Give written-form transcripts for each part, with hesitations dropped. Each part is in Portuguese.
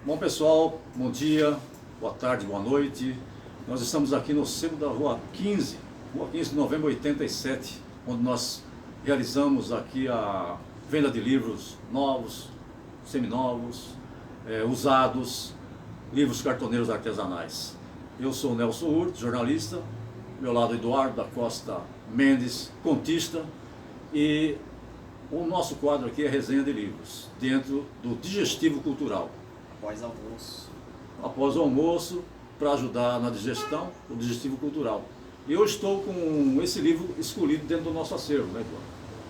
Bom pessoal, bom dia, boa tarde, boa noite. Nós estamos aqui no centro da Rua 15 de novembro 87, onde nós realizamos aqui a venda de livros novos, seminovos, usados, livros cartoneiros artesanais. Eu sou Nelson Hurt, jornalista, meu lado Eduardo da Costa Mendes, contista, e o nosso quadro aqui é resenha de livros, dentro do Digestivo Cultural. Após almoço. Após o almoço, para ajudar na digestão, o Digestivo Cultural. E eu estou com esse livro escolhido dentro do nosso acervo, né, Eduardo?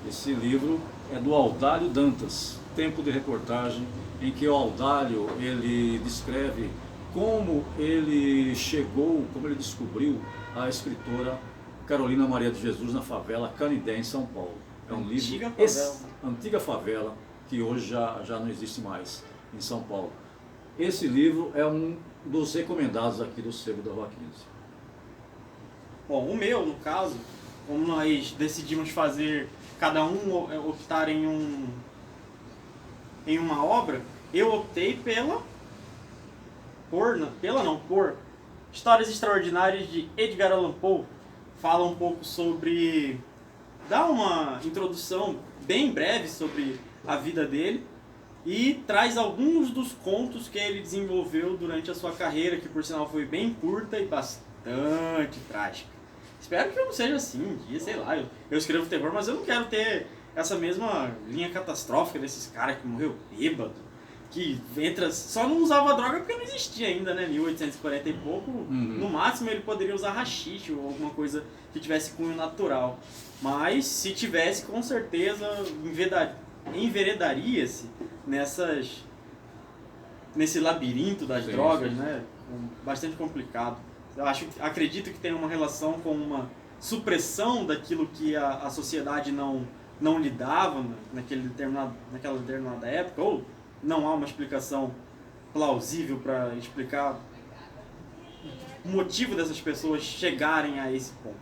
Esse livro é do Audálio Dantas, Tempo de Reportagem, em que o Audálio ele descreve como ele chegou, como ele descobriu a escritora Carolina Maria de Jesus na favela Canindé, em São Paulo. É um livro, antiga favela, que hoje já não existe mais em São Paulo. Esse livro é um dos recomendados aqui do Sebo da Rua 15. Bom, o meu, no caso, como nós decidimos fazer, cada um optar em uma obra, eu optei por Histórias Extraordinárias de Edgar Allan Poe. Fala um pouco sobre, dá uma introdução bem breve sobre a vida dele e traz alguns dos contos que ele desenvolveu durante a sua carreira, que por sinal foi bem curta e bastante trágica. Espero que eu não seja assim um dia, sei lá, eu escrevo terror, mas eu não quero ter essa mesma linha catastrófica desses caras que morreu bêbado, que só não usava droga porque não existia ainda, né, 1840 e pouco, no máximo ele poderia usar haxixe ou alguma coisa que tivesse cunho natural, mas se tivesse, com certeza enveredaria-se nesse labirinto das drogas, né, bastante complicado. Eu acredito que tem uma relação com uma supressão daquilo que a sociedade não lidava naquela determinada época, ou não há uma explicação plausível para explicar o motivo dessas pessoas chegarem a esse ponto.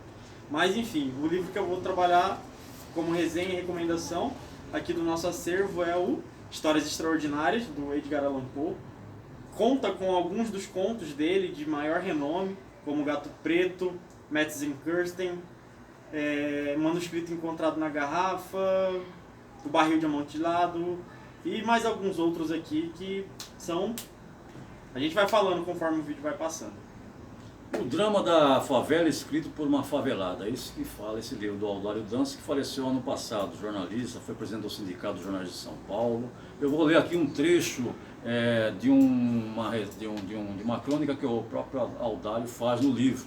Mas enfim, o livro que eu vou trabalhar como resenha e recomendação aqui do nosso acervo é o Histórias Extraordinárias, do Edgar Allan Poe. Conta com alguns dos contos dele de maior renome, como Gato Preto, Metzen Kirsten, Manuscrito Encontrado na Garrafa, O Barril de Amontilado e mais alguns outros aqui que são... A gente vai falando conforme o vídeo vai passando. O drama da favela escrito por uma favelada, é isso que fala esse livro do Audálio Dantas, que faleceu ano passado, jornalista, foi presidente do Sindicato de Jornalistas de São Paulo. Eu vou ler aqui um trecho de uma crônica que o próprio Audálio faz no livro.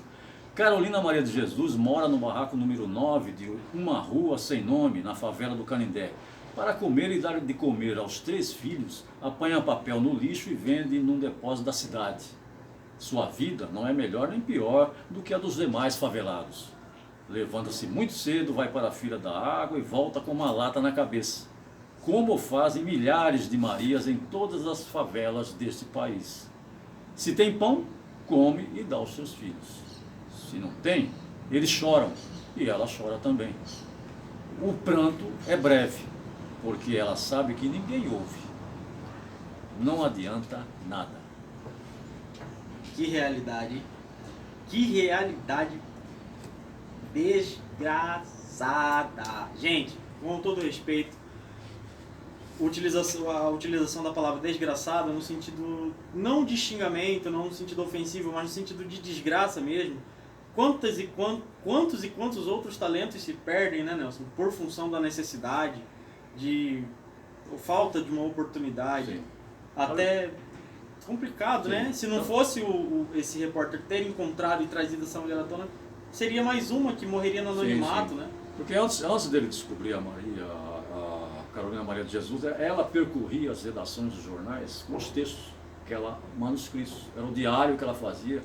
Carolina Maria de Jesus mora no barraco número 9 de uma rua sem nome, na favela do Canindé. Para comer e dar de comer aos 3 filhos, apanha papel no lixo e vende num depósito da cidade. Sua vida não é melhor nem pior do que a dos demais favelados. Levanta-se muito cedo, vai para a fila da água e volta com uma lata na cabeça. Como fazem milhares de Marias em todas as favelas deste país. Se tem pão, come e dá aos seus filhos. Se não tem, eles choram e ela chora também. O pranto é breve, porque ela sabe que ninguém ouve. Não adianta nada. Que realidade, hein? Que realidade desgraçada. Gente, com todo respeito, a utilização da palavra desgraçada no sentido não de xingamento, não no sentido ofensivo, mas no sentido de desgraça mesmo. Quantos e quantos outros talentos se perdem, né, Nelson? Por função da necessidade, de falta de uma oportunidade. Sim. Até complicado, sim, né? Se não fosse esse repórter ter encontrado e trazido essa mulher à tona, seria mais uma que morreria no anonimato, sim, sim, né? Porque antes dele descobrir a Carolina Maria de Jesus, ela percorria as redações dos jornais com os textos que ela, manuscritos, era o diário que ela fazia,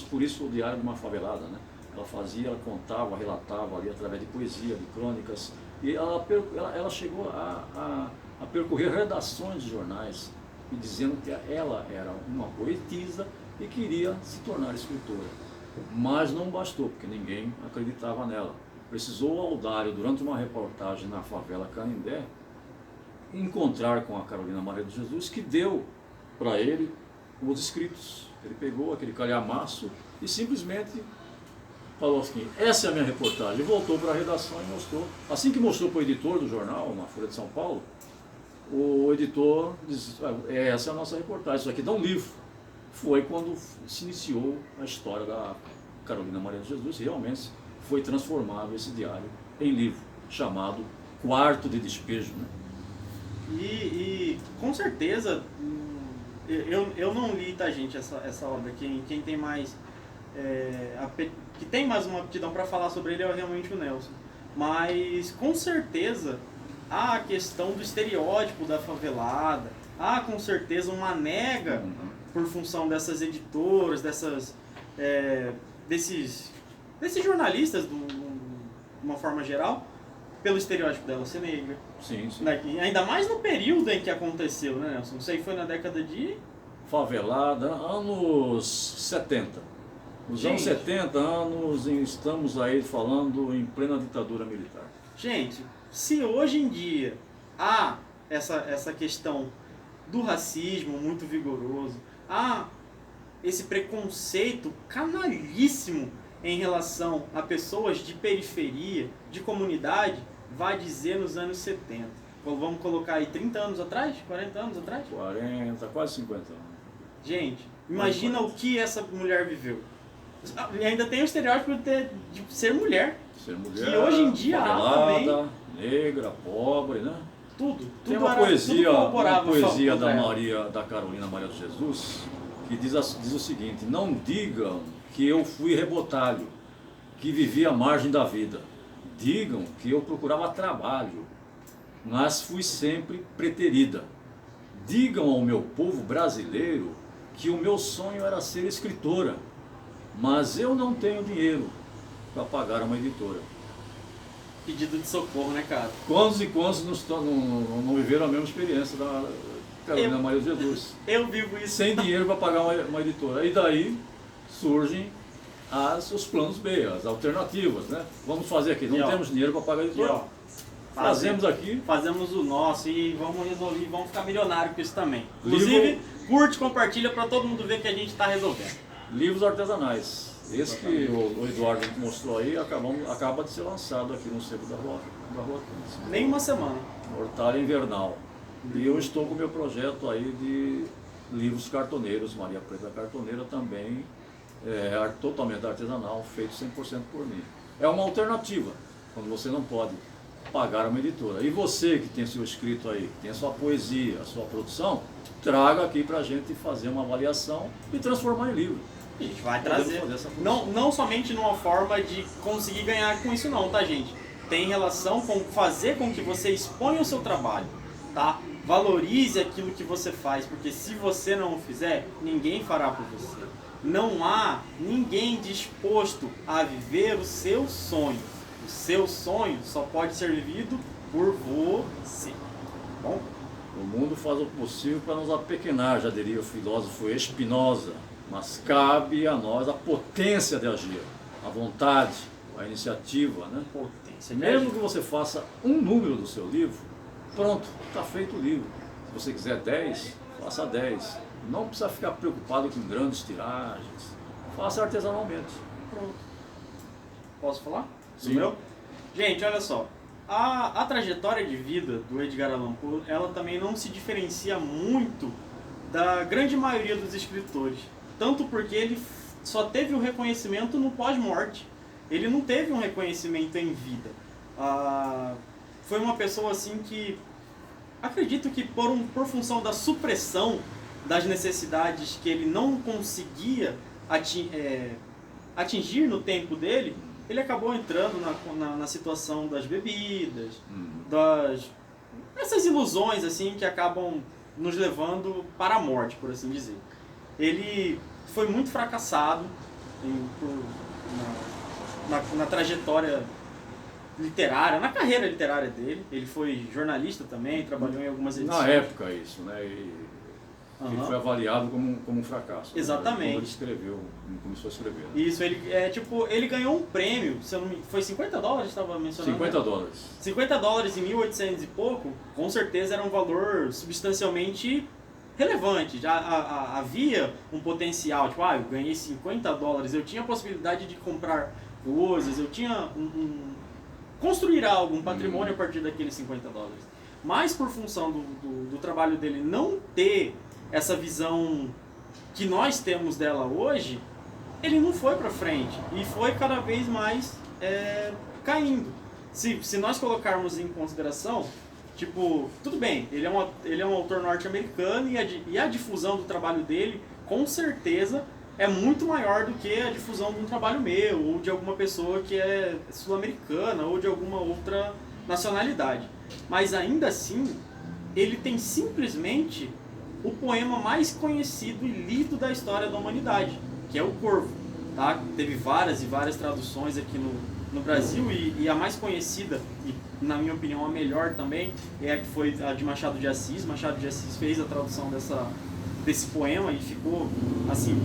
por isso o diário de uma favelada, né? Ela fazia, ela contava, relatava ali através de poesia, de crônicas, e ela chegou a percorrer redações de jornais, e dizendo que ela era uma poetisa e queria se tornar escritora. Mas não bastou, porque ninguém acreditava nela. Precisou o Audálio, durante uma reportagem na favela Canindé, encontrar com a Carolina Maria de Jesus, que deu para ele os escritos. Ele pegou aquele calhamaço e simplesmente falou assim, essa é a minha reportagem. Voltou para a redação e mostrou. Assim que mostrou para o editor do jornal, na Folha de São Paulo, o editor disse, essa é a nossa reportagem, isso aqui dá um livro. Foi quando se iniciou a história da Carolina Maria de Jesus, e realmente foi transformado esse diário em livro, chamado Quarto de Despejo. Né? E com certeza, eu não li, tá, gente, essa obra. Quem tem mais que tem mais uma aptidão para falar sobre ele é realmente o Nelson. Mas com certeza há a questão do estereótipo da favelada, há com certeza uma nega por função dessas editoras, desses jornalistas, de uma forma geral, pelo estereótipo dela ser negra. Sim, sim. Ainda mais no período em que aconteceu, né, Nelson? Não sei, foi na década de... Favelada, anos 70. Nos anos 70, estamos aí falando em plena ditadura militar. Gente, se hoje em dia há essa questão do racismo muito vigoroso, há esse preconceito canalíssimo em relação a pessoas de periferia, de comunidade, vai dizer nos anos 70. Vamos colocar aí 30 anos atrás? 40 anos atrás? 40, quase 50 anos. Gente, imagina o que essa mulher viveu. E ainda tem o estereótipo de ser mulher. Ser mulher, que hoje em dia favelada, há também. Negra, pobre, né? Tudo. Tem uma poesia da Carolina Maria de Jesus que diz o seguinte: não digam que eu fui rebotalho, que vivi à margem da vida. Digam que eu procurava trabalho, mas fui sempre preterida. Digam ao meu povo brasileiro que o meu sonho era ser escritora, mas eu não tenho dinheiro para pagar uma editora. Pedido de socorro, né, cara? Quantos e quantos não viveram a mesma experiência da Carolina Maria de Jesus? Eu vivo isso. Sem dinheiro para pagar uma editora. E daí surgem os planos B, as alternativas, né? Vamos fazer aqui, não temos dinheiro para pagar a editora. Fazemos aqui. Fazemos o nosso e vamos resolver, vamos ficar milionário com isso também. Inclusive, curte, compartilha para todo mundo ver que a gente está resolvendo. Livros artesanais. Esse que o Eduardo mostrou aí acaba de ser lançado aqui no Cerro da Rua 15. Nem uma semana. Hortalha Invernal. E eu estou com o meu projeto aí de livros cartoneiros, Maria Preta Cartoneira também, totalmente artesanal, feito 100% por mim. É uma alternativa, quando você não pode pagar uma editora. E você que tem seu escrito aí, tem a sua poesia, a sua produção, traga aqui para a gente fazer uma avaliação e transformar em livro. A gente vai trazer, não somente numa forma de conseguir ganhar com isso não, tá, gente? Tem relação com fazer com que você exponha o seu trabalho, tá? Valorize aquilo que você faz, porque se você não o fizer, ninguém fará por você. Não há ninguém disposto a viver o seu sonho. O seu sonho só pode ser vivido por você, tá bom? O mundo faz o possível para nos apequenar, já diria o filósofo Spinoza. Mas cabe a nós a potência de agir, a vontade, a iniciativa, né? Potência. Mesmo que você faça um número do seu livro, pronto, está feito o livro. Se você quiser 10, faça 10. Não precisa ficar preocupado com grandes tiragens. Faça artesanalmente. Pronto. Posso falar? Sim. Meu? Gente, olha só. A trajetória de vida do Edgar Allan Poe, ela também não se diferencia muito da grande maioria dos escritores. Tanto porque ele só teve o reconhecimento no pós-morte. Ele não teve um reconhecimento em vida. Foi uma pessoa assim que, acredito que por função da supressão das necessidades que ele não conseguia atingir no tempo dele, ele acabou entrando na situação das bebidas, essas ilusões assim que acabam nos levando para a morte, por assim dizer. Ele foi muito fracassado na trajetória literária, na carreira literária dele. Ele foi jornalista também, trabalhou em algumas edições. Na época isso, né? Ele foi avaliado como um fracasso. Exatamente. Quando ele começou a escrever. Né? Isso, ele ganhou um prêmio, se eu não me... foi $50, estava mencionando? $50. $50 em 1800 e pouco, com certeza era um valor substancialmente relevante, já havia um potencial, tipo, eu ganhei $50, eu tinha a possibilidade de comprar coisas, eu tinha construir algo, um patrimônio a partir daqueles $50. Mas por função do trabalho dele não ter essa visão que nós temos dela hoje, ele não foi para frente e foi cada vez mais caindo. Se nós colocarmos em consideração, tipo, tudo bem, ele é um autor norte-americano e a difusão do trabalho dele, com certeza, é muito maior do que a difusão de um trabalho meu, ou de alguma pessoa que é sul-americana, ou de alguma outra nacionalidade. Mas ainda assim, ele tem simplesmente o poema mais conhecido e lido da história da humanidade, que é O Corvo. Tá? Teve várias e várias traduções aqui no Brasil, e a mais conhecida, e na minha opinião a melhor também, é a que foi a de Machado de Assis. Machado de Assis fez a tradução desse poema e ficou assim,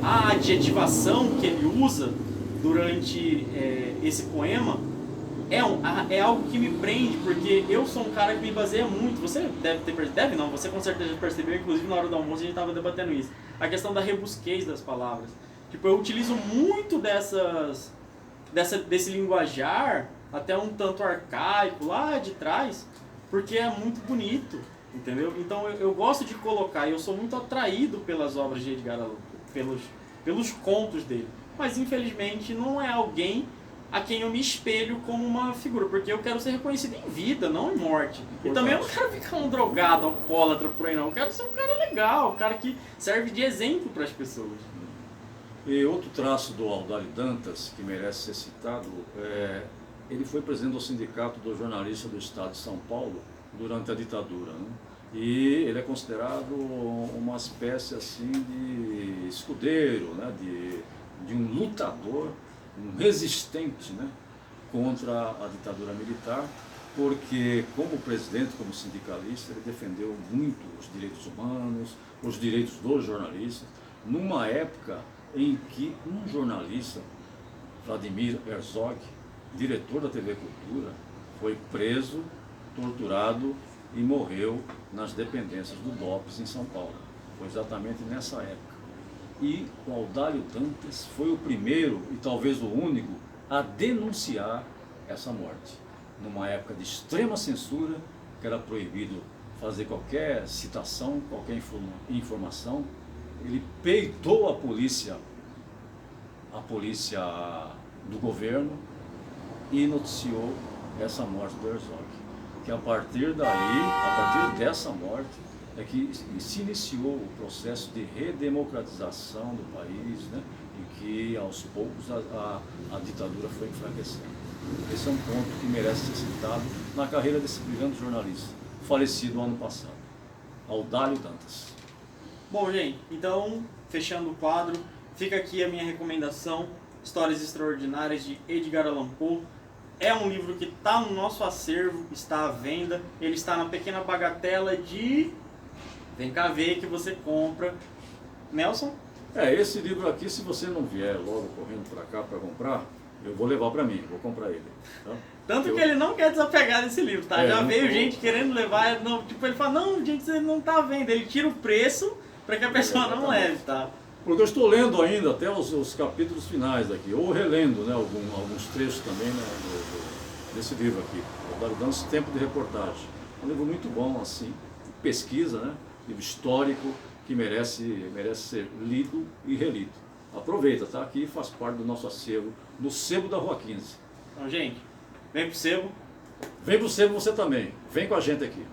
a adjetivação que ele usa durante esse poema é algo que me prende, porque eu sou um cara que me baseia muito. Você você com certeza percebeu, inclusive na hora do almoço a gente estava debatendo isso, a questão da rebusquez das palavras. Tipo, eu utilizo muito desse linguajar, até um tanto arcaico lá de trás, porque é muito bonito, entendeu? Então eu gosto de colocar, eu sou muito atraído pelas obras de Edgar Allan Poe, pelos contos dele, mas infelizmente não é alguém a quem eu me espelho como uma figura, porque eu quero ser reconhecido em vida, não em morte. E também eu não quero ficar um drogado, alcoólatra por aí não, eu quero ser um cara legal, um cara que serve de exemplo para as pessoas. E outro traço do Audálio Dantas, que merece ser citado, ele foi presidente do Sindicato dos Jornalistas do Estado de São Paulo durante a ditadura, né? E ele é considerado uma espécie assim de escudeiro, né? de um lutador, um resistente, né? Contra a ditadura militar, porque como presidente, como sindicalista, ele defendeu muito os direitos humanos, os direitos dos jornalistas, numa época em que um jornalista, Vladimir Herzog, diretor da TV Cultura, foi preso, torturado e morreu nas dependências do DOPS em São Paulo. Foi exatamente nessa época. E o Audálio Dantas foi o primeiro e talvez o único a denunciar essa morte. Numa época de extrema censura, que era proibido fazer qualquer citação, qualquer informação, ele peitou a polícia do governo e noticiou essa morte do Herzog. Que a partir dessa morte, é que se iniciou o processo de redemocratização do país, né? E que aos poucos a ditadura foi enfraquecendo. Esse é um ponto que merece ser citado na carreira desse brilhante jornalista, falecido ano passado, Audálio Dantas. Bom, gente, então, fechando o quadro, fica aqui a minha recomendação, Histórias Extraordinárias de Edgar Allan Poe. É um livro que está no nosso acervo, está à venda, ele está na pequena bagatela de... Vem cá ver que você compra. Nelson? Esse livro aqui, se você não vier logo correndo para cá para comprar, eu vou levar para mim, vou comprar ele. Tá? Tanto que ele não quer desapegar desse livro, tá? Já veio gente querendo levar, não, tipo, ele fala, não, gente, você não tá vendo. Ele tira o preço para que a pessoa não leve, tá? Porque eu estou lendo ainda até os capítulos finais daqui, ou relendo, né, alguns trechos também, né, desse livro aqui, Audálio Dantas, Tempo de Reportagem. Um livro muito bom, assim, pesquisa, né, livro histórico que merece ser lido e relido. Aproveita, tá? Aqui faz parte do nosso acervo, no Sebo da Rua 15. Então, gente, vem pro Sebo. Vem pro Sebo você também, vem com a gente aqui.